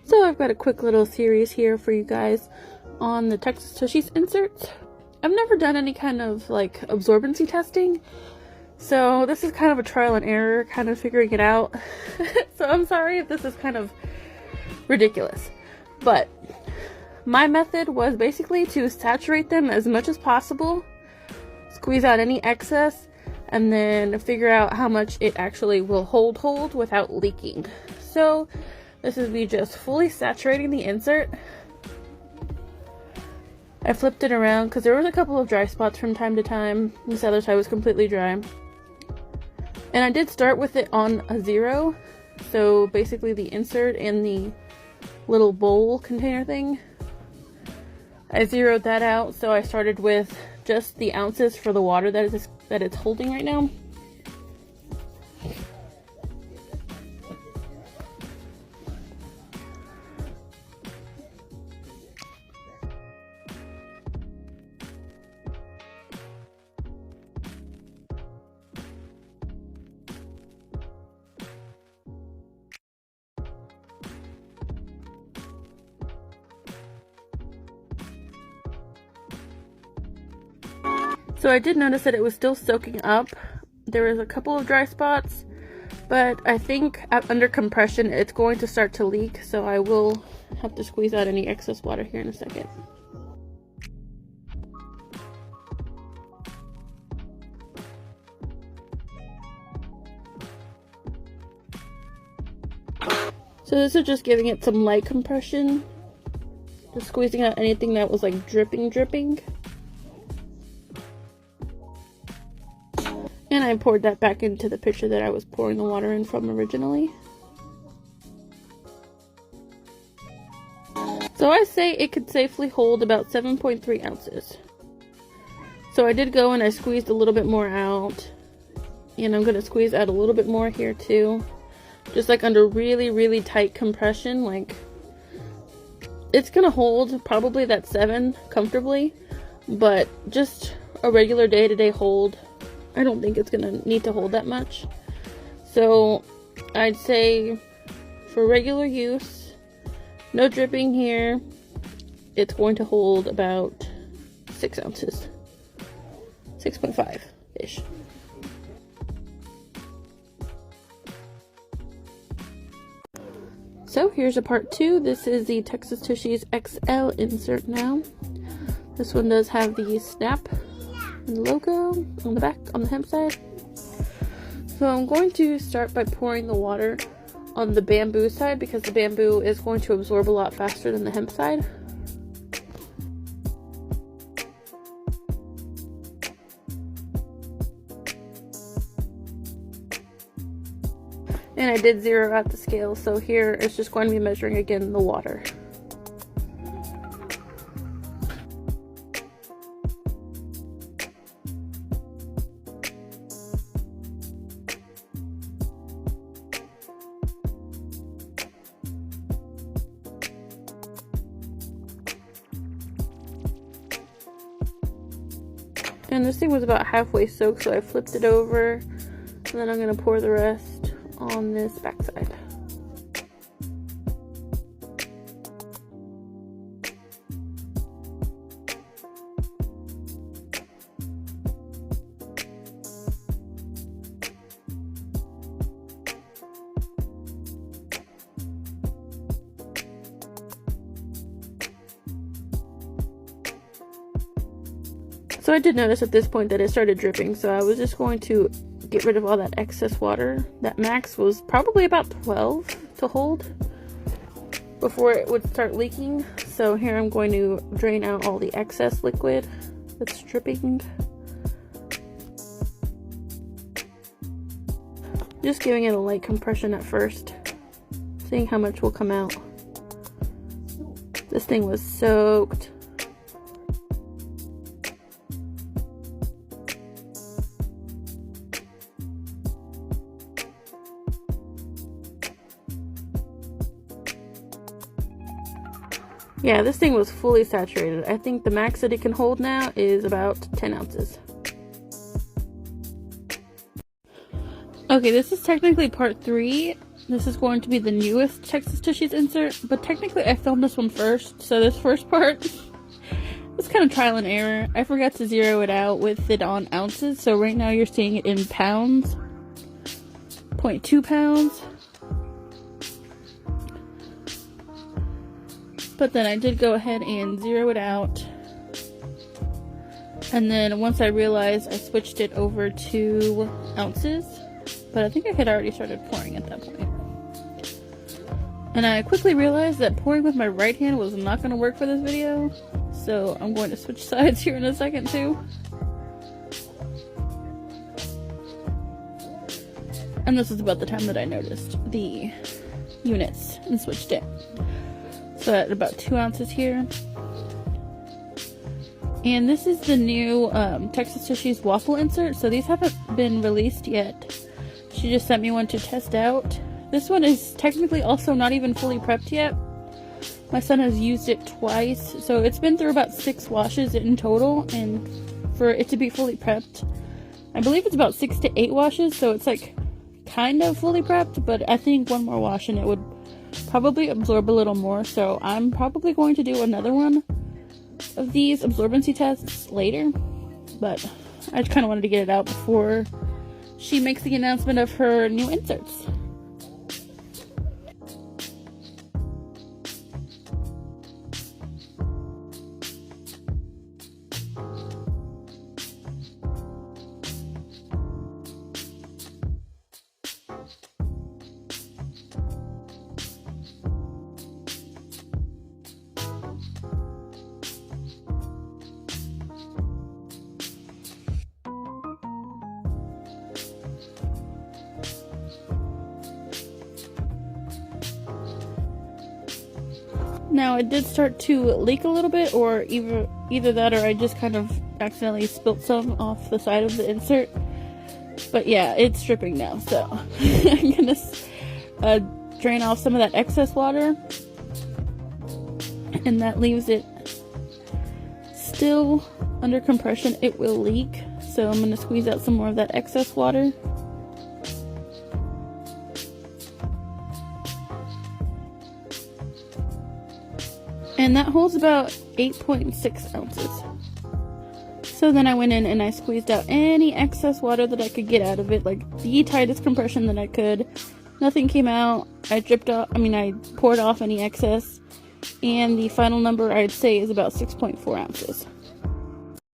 So I've got a quick little series here for you guys on the Texas Tushies inserts. I've never done any kind of like absorbency testing, so this is kind of a trial and error, kind of figuring it out. So I'm sorry if this is kind of ridiculous, but my method was basically to saturate them as much as possible, squeeze out any excess, and then figure out how much it actually will hold without leaking. So this is me just fully saturating the insert. I flipped it around because there was a couple of dry spots from time to time. This other side was completely dry. And I did start with it on a 0. So basically the insert and the little bowl container thing, I zeroed that out. So I started with just the ounces for the water that it's holding right now. So I did notice that it was still soaking up. There was a couple of dry spots, but I think under compression it's going to start to leak, so I will have to squeeze out any excess water here in a second. So this is just giving it some light compression, just squeezing out anything that was like dripping. And I poured that back into the pitcher that I was pouring the water in from originally. So I say it could safely hold about 7.3 ounces. So I did go and I squeezed a little bit more out. And I'm going to squeeze out a little bit more here too. Just like under really tight compression. Like, it's going to hold probably that 7 comfortably. But just a regular day-to-day hold, I don't think it's gonna need to hold that much. So I'd say for regular use, no dripping here, it's going to hold about 6 ounces. 6.5-ish. So here's a part 2. This is the Texas Tushies XL insert now. This one does have the snap and the logo on the back on the hemp side. So I'm going to start by pouring the water on the bamboo side because the bamboo is going to absorb a lot faster than the hemp side. And I did zero out the scale, so here it's just going to be measuring again the water. And this thing was about halfway soaked, so I flipped it over, and then I'm going to pour the rest on this back side. So I did notice at this point that it started dripping, so I was just going to get rid of all that excess water. That max was probably about 12 to hold before it would start leaking. So here I'm going to drain out all the excess liquid that's dripping. Just giving it a light compression at first, seeing how much will come out. This thing was soaked. Yeah, this thing was fully saturated. I think the max that it can hold now is about 10 ounces. Okay, this is technically part 3 This is going to be the newest Texas Tushies insert, but technically I filmed this one first, so this first part was kind of trial and error. I forgot to zero it out with it on ounces, so right now you're seeing it in pounds, 0.2 pounds. But then I did go ahead and zero it out. And then once I realized, I switched it over to ounces. But I think I had already started pouring at that point. And I quickly realized that pouring with my right hand was not going to work for this video. So I'm going to switch sides here in a second too. And this is about the time that I noticed the units and switched it. So at about 2 ounces here. And this is the new Texas Tushies Waffle insert. So these haven't been released yet. She just sent me one to test out. This one is technically also not even fully prepped yet. My son has used it twice. So it's been through about 6 washes in total. And for it to be fully prepped, I believe it's about 6 to 8 washes. So it's like kind of fully prepped. But I think one more wash and it would probably absorb a little more. So I'm probably going to do another one of these absorbency tests later, but I just kind of wanted to get it out before she makes the announcement of her new inserts. Now it did start to leak a little bit, or either that or I just kind of accidentally spilt some off the side of the insert. But yeah, it's dripping now, so I'm gonna drain off some of that excess water, and that leaves it still under compression. It will leak, so I'm gonna squeeze out some more of that excess water. And that holds about 8.6 ounces. So then I went in and I squeezed out any excess water that I could get out of it, like the tightest compression that I could. Nothing came out. I poured off any excess. And the final number I'd say is about 6.4 ounces.